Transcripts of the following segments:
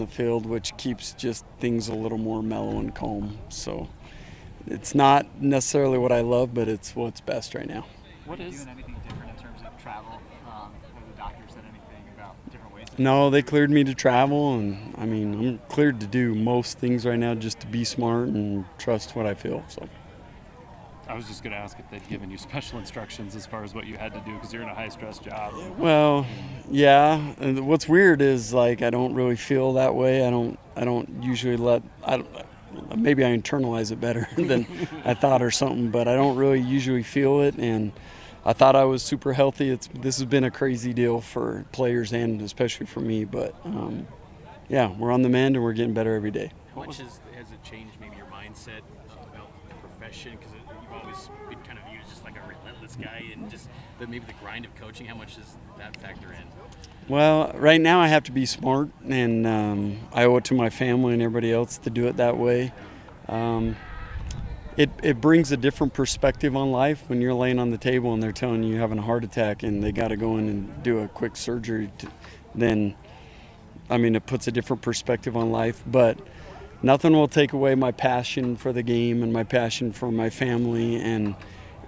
on the field, which keeps just things a little more mellow and calm. So it's not necessarily what I love, but it's what's best right now. What is doing anything different in terms of travel? Have the doctor said anything about different ways? No, they cleared me to travel, and I mean, I'm cleared to do most things right now, just to be smart and trust what I feel. So. I was just going to ask if they'd given you special instructions as far as what you had to do, because you're in a high-stress job. Well, yeah. And what's weird is, like, I don't really feel that way. I don't usually maybe I internalize it better than I thought or something, but I don't really usually feel it. And I thought I was super healthy. This has been a crazy deal for players and especially for me. But yeah, we're on the mend and we're getting better every day. How much has it changed maybe your mindset about the profession? Because you've always been kind of viewed as just like a relentless guy, and just maybe the grind of coaching. How much does that factor in? Well, right now I have to be smart, and I owe it to my family and everybody else to do it that way. It brings a different perspective on life when you're laying on the table and they're telling you you're having a heart attack and they got to go in and do a quick surgery. Then, I mean, it puts a different perspective on life. But nothing will take away my passion for the game and my passion for my family. And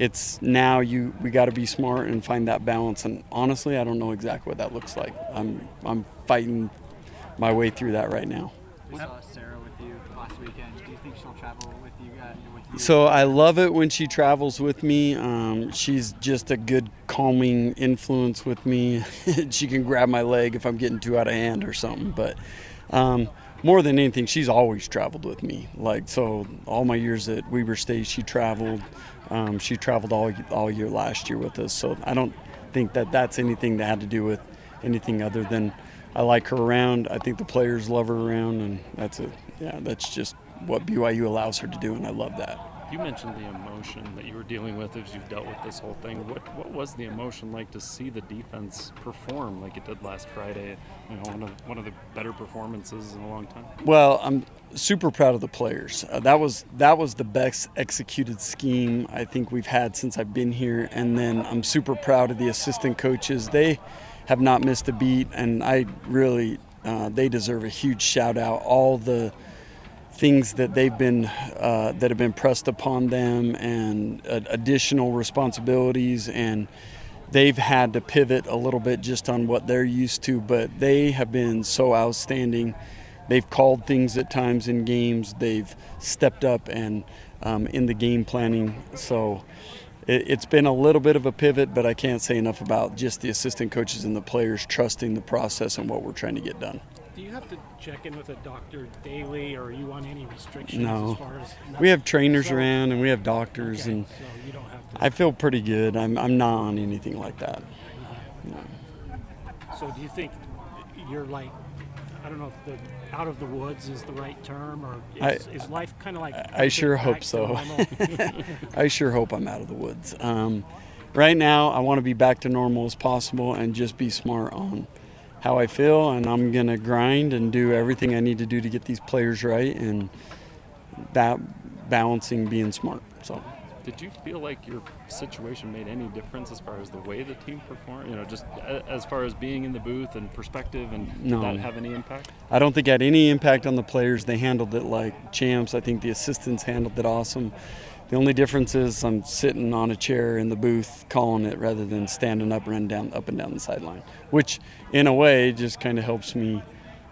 it's now we got to be smart and find that balance. And honestly, I don't know exactly what that looks like. I'm fighting my way through that right now. We saw Sarah with you last weekend. Do you think she'll travel with you guys? So I love it when she travels with me. She's just a good calming influence with me. She can grab my leg if I'm getting too out of hand or something. But more than anything, she's always traveled with me. Like, so all my years at Weber State, she traveled. She traveled all year last year with us. So I don't think that's anything that had to do with anything other than I like her around. I think the players love her around, and that's just what BYU allows her to do, and I love that. You mentioned the emotion that you were dealing with as you've dealt with this whole thing. What was the emotion like to see the defense perform like it did last Friday? You know, one of the better performances in a long time. Well, I'm super proud of the players. That was the best executed scheme I think we've had since I've been here, and then I'm super proud of the assistant coaches. They have not missed a beat, and I really they deserve a huge shout out. All the things that they've been that have been pressed upon them, and additional responsibilities, and they've had to pivot a little bit just on what they're used to, but they have been so outstanding. They've called things at times in games. They've stepped up and in the game planning. So it's been a little bit of a pivot, but I can't say enough about just the assistant coaches and the players trusting the process and what we're trying to get done. Do you have to check in with a doctor daily, or are you on any restrictions? No. As far as we have trainers around, and we have doctors, okay, and so you don't have to. I feel pretty good. I'm not on anything like that. No. So do you think you're like, I don't know if the out of the woods is the right term, or is life kind of like? I sure hope so. I sure hope I'm out of the woods. Right now, I want to be back to normal as possible and just be smart on how I feel, and I'm going to grind and do everything I need to do to get these players right, and that balancing being smart. So, did you feel like your situation made any difference as far as the way the team performed? You know, just as far as being in the booth and perspective, and did that have any impact? I don't think it had any impact on the players. They handled it like champs. I think the assistants handled it awesome. The only difference is I'm sitting on a chair in the booth calling it rather than standing up and up and down the sideline, which in a way just kind of helps me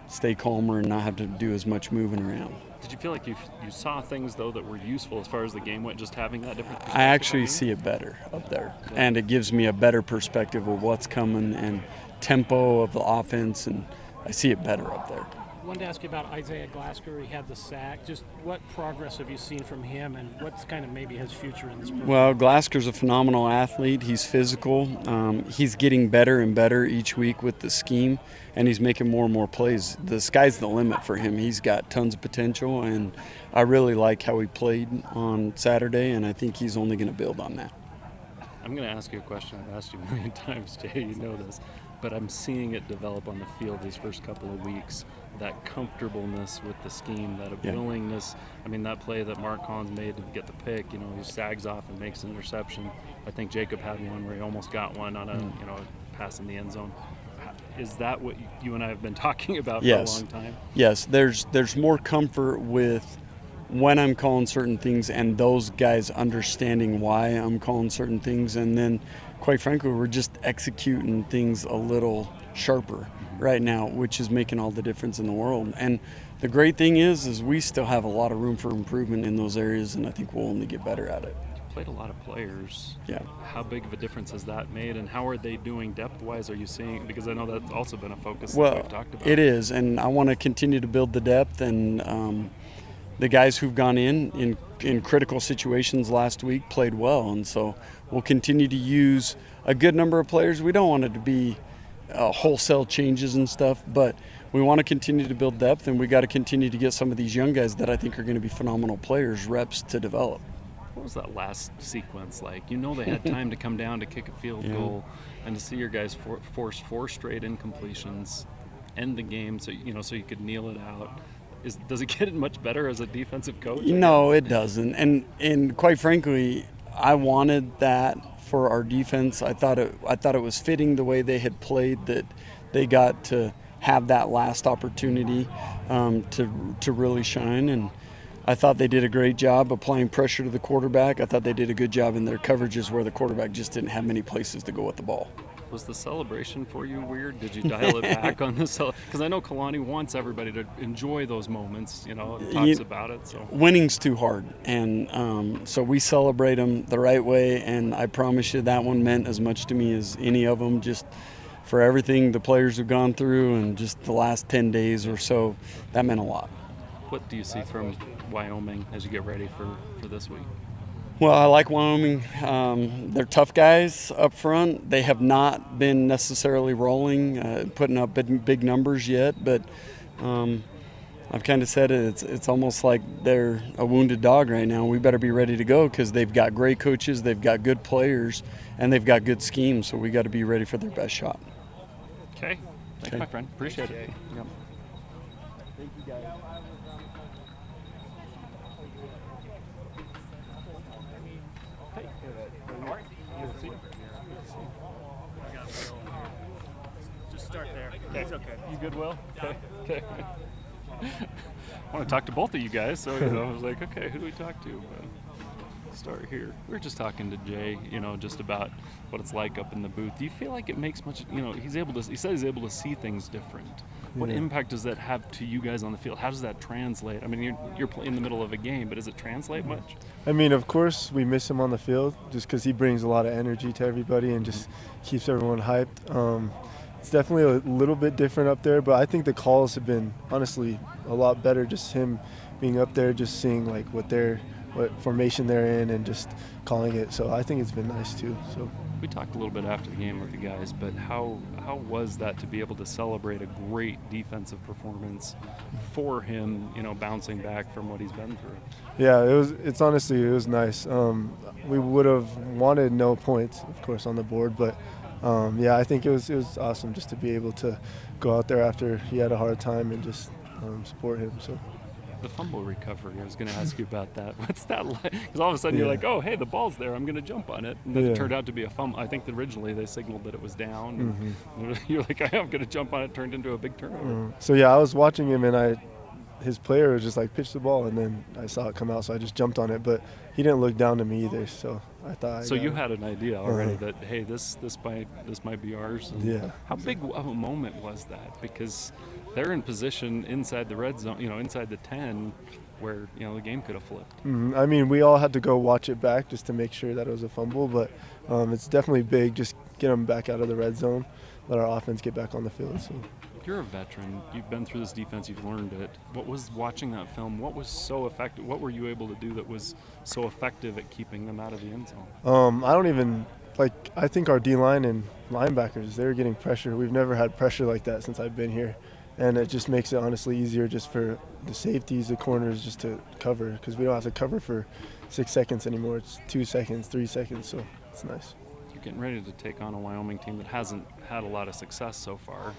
stay calmer and not have to do as much moving around. Did you feel like you saw things, though, that were useful as far as the game went, just having that different perspective? I actually see it better up there, and it gives me a better perspective of what's coming and tempo of the offense, and I see it better up there. I wanted to ask you about Isaiah Glasgow. He had the sack. Just what progress have you seen from him, and what's kind of maybe his future in this program? Well, Glasgow's a phenomenal athlete. He's physical. He's getting better and better each week with the scheme, and he's making more and more plays. The sky's the limit for him. He's got tons of potential, and I really like how he played on Saturday, and I think he's only going to build on that. I'm going to ask you a question I've asked you a million times, Jay. You know this. But I'm seeing it develop on the field these first couple of weeks, that comfortableness with the scheme, that willingness. I mean, that play that Mark Hahn's made to get the pick, you know, he sags off and makes an interception. I think Jacob had one where he almost got one on a, pass in the end zone. Is that what you and I have been talking about Yes. for a long time? Yes, there's more comfort with when I'm calling certain things and those guys understanding why I'm calling certain things, and then quite frankly we're just executing things a little sharper right now, which is making all the difference in the world. And the great thing is we still have a lot of room for improvement in those areas, and I think we'll only get better at it. You played a lot of players. Yeah. How big of a difference has that made, and how are they doing depth-wise? Are you seeing, because I know that's also been a focus that Well, we've talked about. it is, and I want to continue to build the depth, and the guys who've gone in critical situations last week played well, and so we'll continue to use a good number of players. We don't want it to be wholesale changes and stuff, but we want to continue to build depth, and we got to continue to get some of these young guys that I think are going to be phenomenal players reps to develop. What was that last sequence like? You know, they had time to come down to kick a field goal, and to see your guys force 4 straight incompletions, end the game, so you could kneel it out. Does it get much better as a defensive coach? No, it doesn't. And quite frankly, I wanted that for our defense. I thought it was fitting the way they had played, that they got to have that last opportunity to really shine. And I thought they did a great job applying pressure to the quarterback. I thought they did a good job in their coverages where the quarterback just didn't have many places to go with the ball. Was the celebration for you weird? Did you dial it back on this? Because I know Kalani wants everybody to enjoy those moments, and talks about it. So winning's too hard, and so we celebrate them the right way. And I promise you, that one meant as much to me as any of them. Just for everything the players have gone through, and just the last 10 days or so, that meant a lot. What do you see from Wyoming as you get ready for this week? Well, I like Wyoming. They're tough guys up front. They have not been necessarily rolling, putting up big numbers yet, but I've kind of said it's almost like they're a wounded dog right now. We better be ready to go because they've got great coaches, they've got good players, and they've got good schemes, so we got to be ready for their best shot. Okay. Thanks, my friend. Appreciate it. Yep. Thank you, guys. Just start there. It's okay. You good, Will? Okay. I want to talk to both of you guys, so I was like, okay, who do we talk to? Start here. We were just talking to Jay, just about what it's like up in the booth. Do you feel like it makes much? He said he's able to see things different. What impact does that have to you guys on the field? How does that translate? I mean, you're in the middle of a game, but does it translate much? I mean, of course, we miss him on the field just because he brings a lot of energy to everybody and just keeps everyone hyped. It's definitely a little bit different up there, but I think the calls have been, honestly, a lot better. Just him being up there, just seeing like what formation they're in and just calling it. So I think it's been nice too. So we talked a little bit after the game with the guys, but how was that to be able to celebrate a great defensive performance for him, bouncing back from what he's been through? Yeah, it was nice. We would have wanted no points, of course, on the board, but I think it was awesome just to be able to go out there after he had a hard time and just support him. So. The fumble recovery, I was going to ask you about that. What's that like? Because all of a sudden you're like, oh, hey, the ball's there. I'm going to jump on it. And then it turned out to be a fumble. I think that originally they signaled that it was down. And you're like, I'm going to jump on it. Turned into a big turnover. So, I was watching him, and his player was just like pitched the ball, and then I saw it come out, so I just jumped on it. But he didn't look down to me either, so I thought. So you had an idea already that, hey, this might be ours. And how big of a moment was that? Because they're in position inside the red zone, inside the 10, where the game could have flipped. I mean, we all had to go watch it back just to make sure that it was a fumble, but it's definitely big. Just get them back out of the red zone, let our offense get back on the field. So. You're a veteran. You've been through this defense. You've learned it. What was watching that film? What was so effective? What were you able to do that was so effective at keeping them out of the end zone? I think our D-line and linebackers, they were getting pressure. We've never had pressure like that since I've been here. And it just makes it honestly easier just for the safeties, the corners, just to cover, because we don't have to cover for 6 seconds anymore. It's 2 seconds, 3 seconds, so it's nice. You're getting ready to take on a Wyoming team that hasn't had a lot of success so far.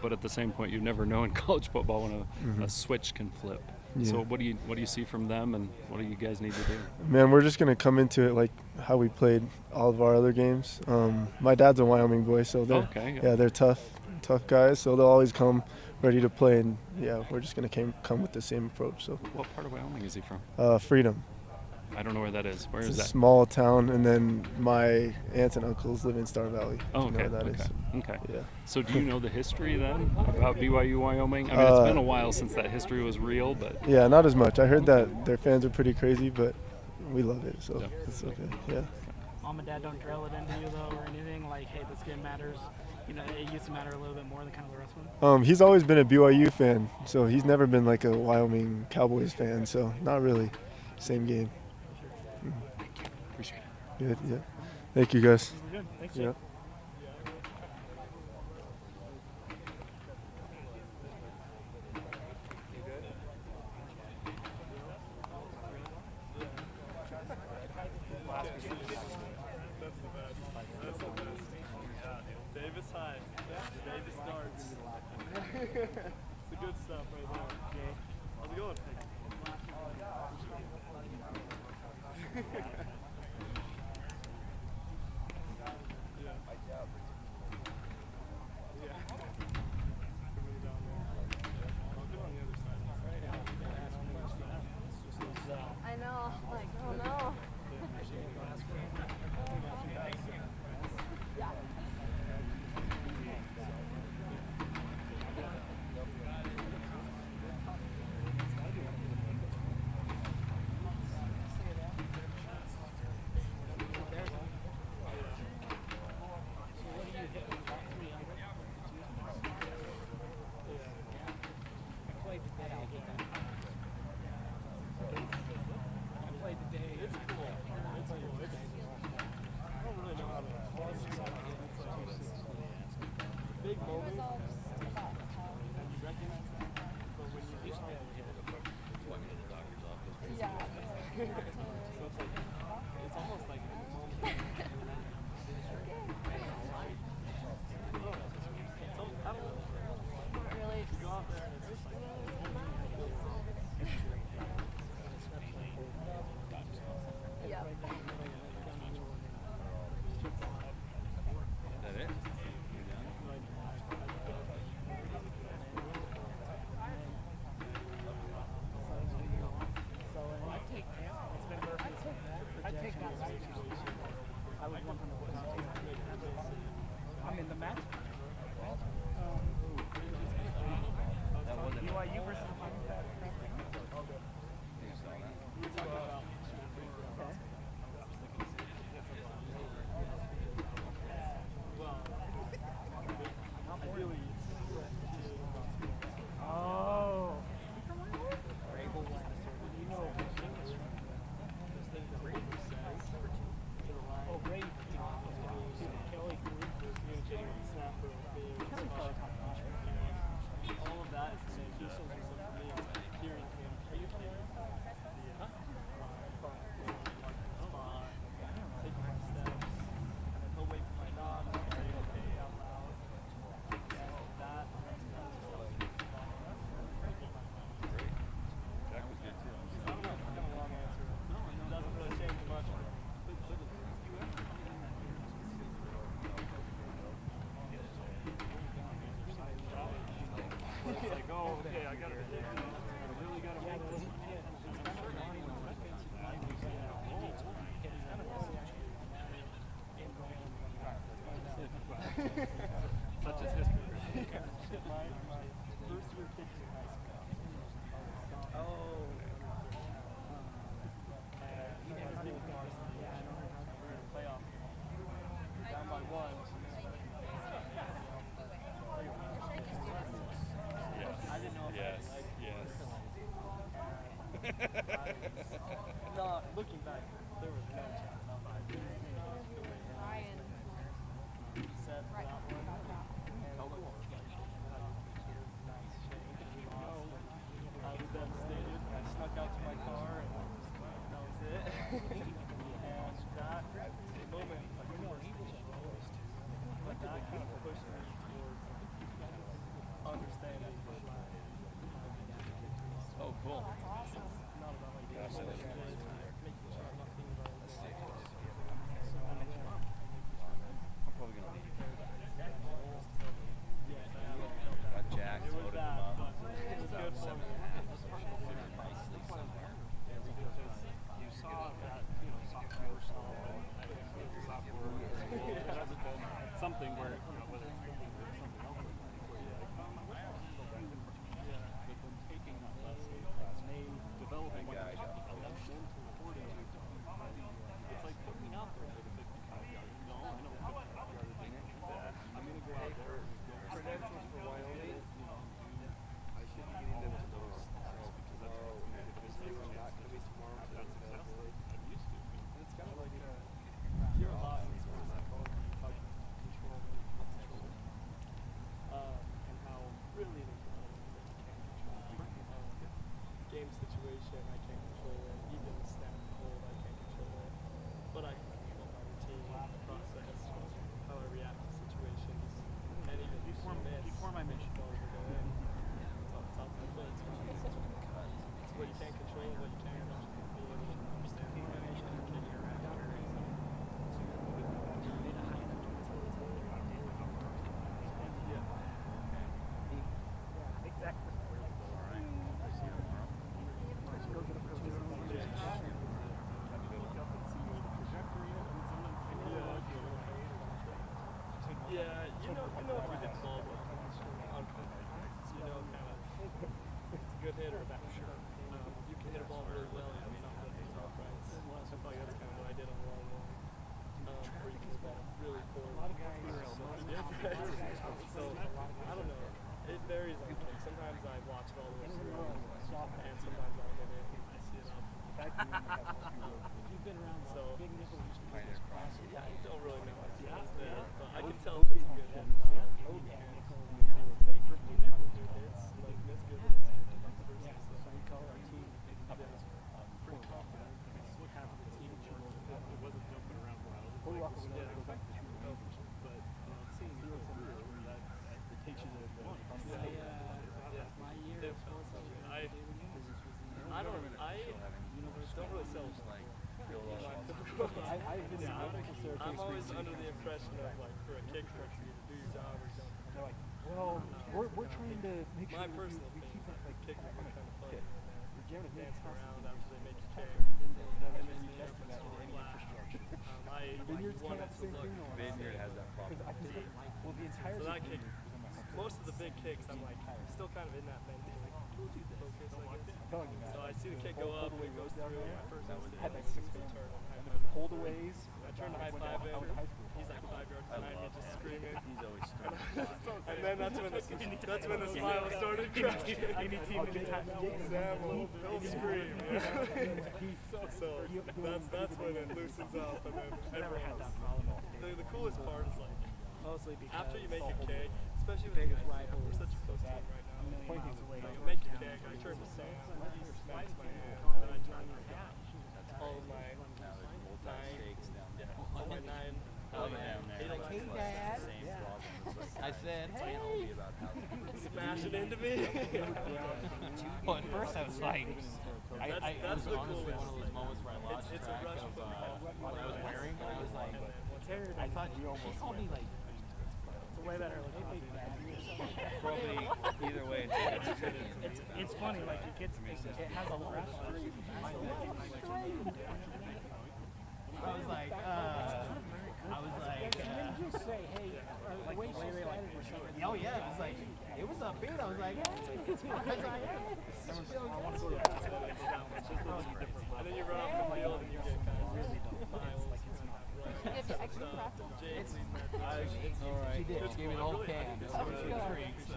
But at the same point, you never know in college football when a switch can flip. Yeah. So what do you see from them, and what do you guys need to do? Man, we're just going to come into it like how we played all of our other games. My dad's a Wyoming boy, so they're tough. tough guys, so they'll always come ready to play. And yeah, we're just gonna come with the same approach. So. What part of Wyoming is he from? Freedom. I don't know where that is. Where It's is a that? small town, and then my aunts and uncles live in Star Valley. Oh, Do you okay. know where that is? Okay. Yeah. So do you know the history then about BYU Wyoming? I mean, it's been a while since that history was real, but Yeah, not as much. I heard that their fans are pretty crazy, but we love it, so Yeah. it's okay. Yeah. Mom and dad don't drill it into you though, or anything like, hey, this game matters. You know, it used to matter a little bit more than kind of the rest of them. He's always been a BYU fan, so he's never been like a Wyoming Cowboys fan. So not really, same game. appreciate it. Good. Yeah. Thank you, guys. Good. Thanks, Yeah. Davis high. Davis starts. It's the good stuff right there. How's it going? I know, like, oh no. Big moment. And you recognize that. But when you just Yeah. so it's like, it's almost like a moment. I don't know. Really You go out there and it's just like, yeah. That it? I'm in the match. BYU versus Oh. Oh, great. Kelly all of that is the same. Just for me, hearing him. Are you playing? Spot, taking my steps, and then he'll wait for my nod and say okay out loud. That. Jack was good too. I don't know. I got a long answer. It doesn't really change much. It's like, oh, okay, I gotta really gotta hold this. Such is history. my first year kicked in high school. Oh. And he was getting varsity. We were in a playoff game. Down by one. I didn't know if Yes. I Yes. no, looking back, there was no chance. Ryan. Set for that one. And I was devastated. I snuck out to my car and that was it. And that moment, like, but that kind of pushed me towards understanding. Oh, cool. Not about like Gosh, that is making sure I'm not thinking about it. I'm probably gonna leave. Yeah, good for him. You saw that, sophomore stuff and sophomore it hasn't been something where, whether it's something else, where you're like, oh my gosh, but then taking that lesson and developing like a mental according to it's like put me out there for the 55-yard. No, I know 55-yard is I'm going to go out there and go credentials for Wyoming. I should be getting them to those because that's not going to be tomorrow. That's successful. I'm used to it. And it's kind of like you're alive. And how really there's a lot of things that you can't control. Game situation, I can't control it. Even the snap cold, I can't control it. But I can control my routine, the process, how I react to situations. And even before my mission, it's off my foot. It's what you can't control, what you can control. Being able to understand why you're after Yeah, you know if we did ball well on purpose, it's a good hitter, sure. You can hit a ball really well and not hit those uprights. I feel like that's kind of what I did on the long one. Where you can hit the ball really forward. So, I don't know. It varies on kick. Sometimes I watch it all the way through, and sometimes I'll hit it and I see it up. You've been around So, big nickel used to be this cross. I don't really know if it's there, but I can tell if it's a good hit. I don't really sell I'm always under the impression of like for a kicker to do your job or something. They're like, Well, we're trying to make sure my that personal we opinion keep is like kickers are kind of funny and Jim, they're dancing around after they make you kick. and And then you test never that flat. with any infrastructure. I Vineyards wanted can't to look. Vineyard has that problem. Well, the entire So that kick, most of the big kicks, I'm like still kind of in that mental focus, I guess. So I see the kick go up and it goes through. My first instinct is to turn and high five. holdaways. I turned to high five him. He's like 5 yards behind me, just screaming. He's always strong. And then that's when the smile started cracking. Any team Sam will scream. So that's when it loosens up, and then everyone. The coolest part is like after you make a kick, especially with the guys, we're such a close team right now. Like, you make a kick, I turn to Sam, he smacks my hand, and then I turn to God. All of my nine, Hey, Dad. I said, hey. smashing into me. Well, at first I was like, That's the honestly coolest. one of those moments where I lost It's a track rush of from what I was wearing. I was like, I thought she called me like, It's way better. Probably either way. It's funny, like it gets, it has a lot of I was like, just say, hey, like, wait, oh yeah, it was like, it was a beat. I was like, because I am. And then you run off the field and you get kind of miles. If you extra practice. She did. She gave me the whole can. It was a treat. So,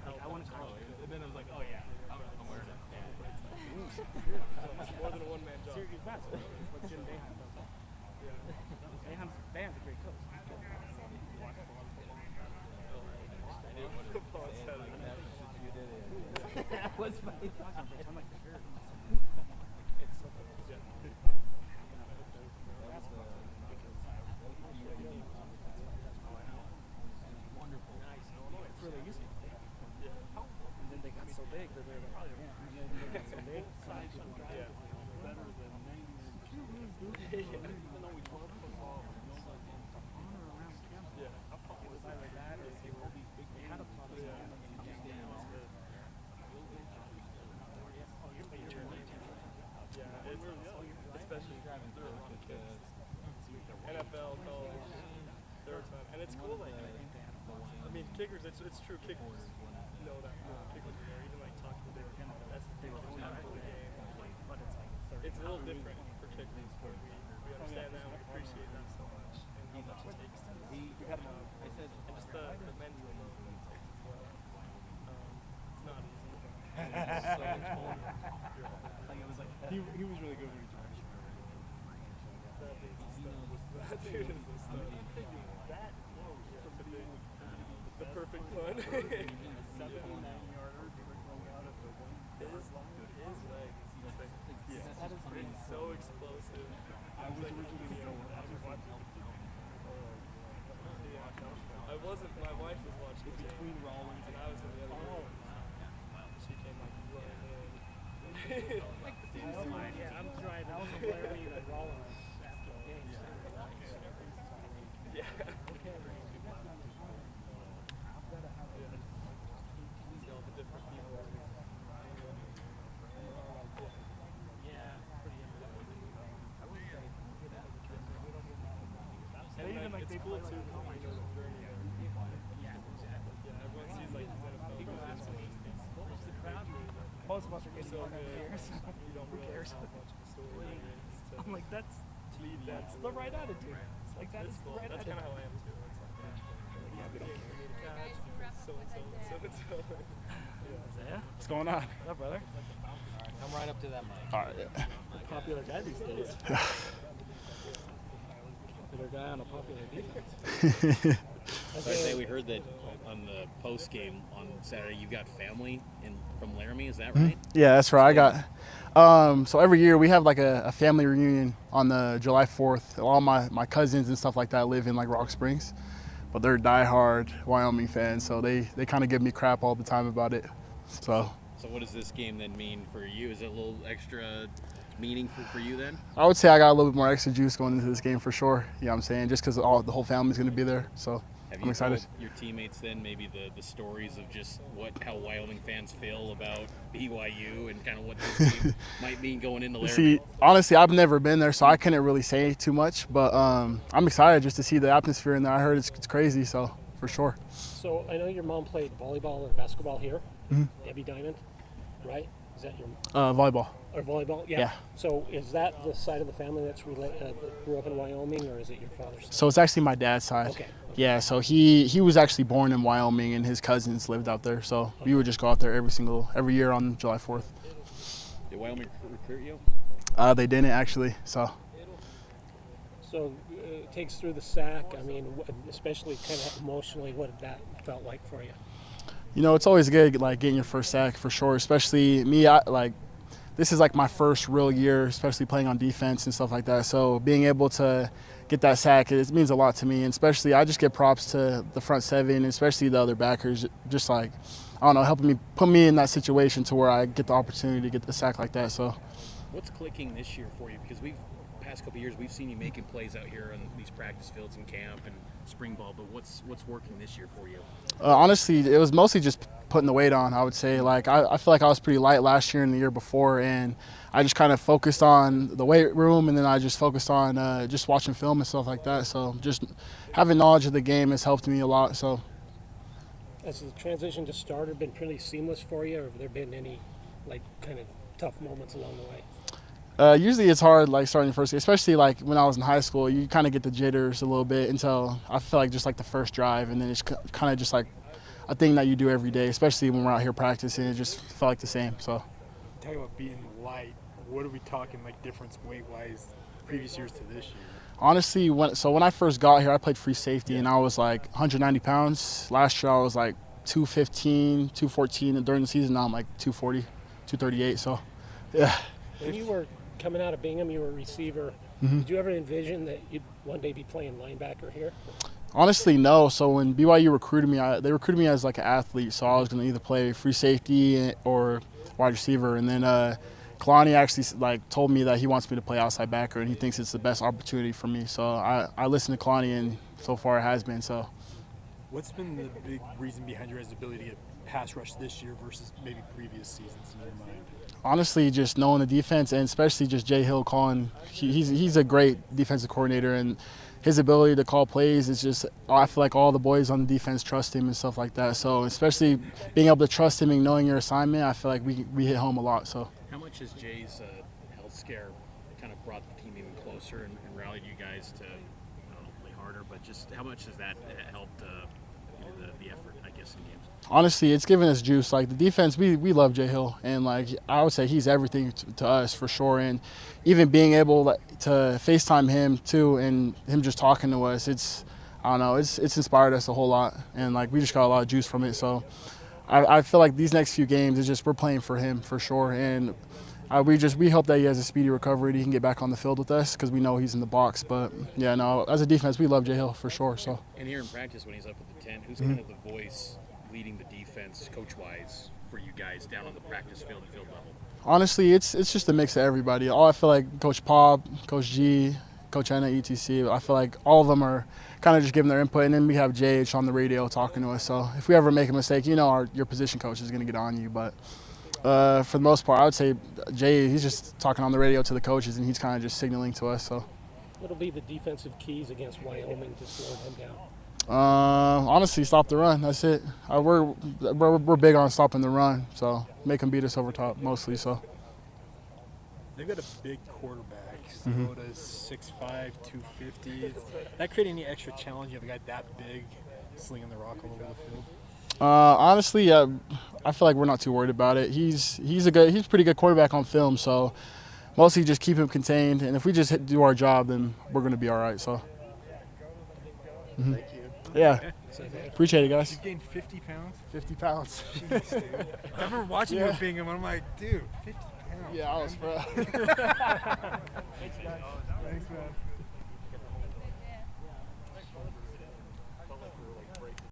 I want to call it. and then I was like, oh yeah, I'm wearing it. It's more than a one-man job. Syracuse basketball. That's what Jim Boeheim does. Boeheim's a great coach. What's my And then they got so big that they're like, and then they got so big. Better than 90 even though we love football, on or around campus. It was either that or they had a lot of NFL, college, third time, and it's cool. Like, I mean, kickers. It's true. Kickers know that. Kickers are there. Even like talking to their best kickers after the game. It's a little different for kickers, but we understand that. We appreciate that so much, and how much it takes to. And just the mental load that it takes as well. It's not easy. It's so much fun. He was really good when he joined. That dude's a stud. That dude is a stud. The perfect pun. His leg. He's so explosive. I was originally watching. I wasn't. My wife was watching between Rollins, and I was in the other room. She came like running in. Yeah, I'm trying to Larry and Rollins after the game. Yeah. See all the different people. And even like it's cool too. Yeah, everyone sees like these NFL guys. Most of us are getting So on good. cares. You don't realize how much of a story it is to I'm like, that's lead that. the right attitude. Like that is It's the cool. right That's kind attitude. of how I am too. It's like, we don't care. So and so. Yeah. What's going on? What up, brother? Come right up to that mic. All right. Popular guy these days. Popular guy on a popular defense. So I say we heard that on the post game on Saturday you got family from Laramie. Is that right? Yeah, that's right. I got. So every year we have like a family reunion on the July 4th. All my cousins and stuff like that live in like Rock Springs, but they're diehard Wyoming fans, so they kind of give me crap all the time about it. So what does this game then mean for you? Is it a little extra meaningful for you then? I would say I got a little bit more extra juice going into this game for sure. You know what I'm saying? Just because the whole family's going to be there. So Have I'm you excited. told your teammates then maybe the stories of just how Wyoming fans feel about BYU and kind of what this game might mean going into Laramie? See, honestly, I've never been there, so I couldn't really say too much. But I'm excited just to see the atmosphere in there. I heard it's crazy, so for sure. So I know your mom played volleyball or basketball here, Debbie Diamond, right? Is that your Volleyball. or volleyball? Yeah. So is that the side of the family that grew up in Wyoming, or is it your father's side? So it's actually my dad's side. Okay. Yeah, so he was actually born in Wyoming, and his cousins lived out there. So we would just go out there every year on July 4th. Did Wyoming recruit you? They didn't actually. So It takes through the sack. I mean, especially kind of emotionally, what that felt like for you. you know, it's always good like getting your first sack for sure. Especially me, this is like my first real year, especially playing on defense and stuff like that. So being able to get that sack, it means a lot to me. And especially I just get props to the front seven, and especially the other backers, just like, I don't know, helping me, put me in that situation to where I get the opportunity to get the sack like that. So What's clicking this year for you? Because past couple of years we've seen you making plays out here on these practice fields in camp and spring ball, but what's working this year for you? honestly, it was mostly just putting the weight on, I would say. Like I feel like I was pretty light last year and the year before, and I just kind of focused on the weight room, and then I just focused on just watching film and stuff like that. So just having knowledge of the game has helped me a lot. So Has the transition to starter been pretty seamless for you, or have there been any like kind of tough moments along the way? usually it's hard, like starting first, especially like when I was in high school. You kind of get the jitters a little bit until I feel like just like the first drive, and then it's kind of just like a thing that you do every day, especially when we're out here practicing. It just felt like the same. So Talking about being light, what are we talking like difference weight-wise previous years to this year? honestly, when I first got here, I played free safety, and I was like 190 pounds. Last year I was like 215, 214, and during the season now I'm like 240, 238. So yeah. When you were coming out of Bingham, you were a receiver. Did you ever envision that you'd one day be playing linebacker here? Honestly, no. So when BYU recruited me, they recruited me as like an athlete. So I was going to either play free safety or wide receiver. And then Kalani actually like told me that he wants me to play outside backer, and he thinks it's the best opportunity for me. So I listened to Kalani, and so far it has been. So What's been the big reason behind your guys' ability to get pass rush this year versus maybe previous seasons in your mind? Honestly, just knowing the defense, and especially just Jay Hill calling. He's a great defensive coordinator, and his ability to call plays is just, I feel like all the boys on the defense trust him and stuff like that. So especially being able to trust him and knowing your assignment, I feel like we hit home a lot. So How much has Jay's health scare kind of brought the team even closer and rallied you guys to, I don't know, play harder, but just how much has that helped the effort, I guess, in games? honestly, it's given us juice. Like the defense, we love Jay Hill, and like I would say he's everything to us for sure. And even being able to FaceTime him too, and him just talking to us, I don't know, it's inspired us a whole lot, and like we just got a lot of juice from it. So I feel like these next few games, it's just we're playing for him for sure, and we hope that he has a speedy recovery and he can get back on the field with us because we know he's in the box. But yeah, no, as a defense, we love Jay Hill for sure. So. And here in practice, when he's up at the 10, who's kind of the voice leading the defense, coach-wise, for you guys down on the practice field and field level? Honestly, it's just a mix of everybody. I feel like Coach Pop, Coach G, Coach Anna, etc. I feel like all of them are kind of just giving their input, and then we have JH on the radio talking to us. So if we ever make a mistake, your position coach is going to get on you. But for the most part, I would say Jay, he's just talking on the radio to the coaches, and he's kind of just signaling to us. So What'll be the defensive keys against Wyoming to slow them down? Honestly, stop the run. That's it. We're big on stopping the run, so make them beat us over top mostly. So They've got a big quarterback. Soda's 6'5", 250. That create any extra challenge? You have a guy that big slinging the rock all over the field. Honestly, I feel like we're not too worried about it. He's a pretty good quarterback on film. So mostly just keep him contained, and if we just do our job, then we're going to be all right. So. Thank you. Yeah. Appreciate it, guys. You gained 50 pounds? 50 pounds. Jeez, dude. I remember watching you at Bingham, and I'm like, dude, 50 pounds. Yeah, I was proud. Thanks, guys.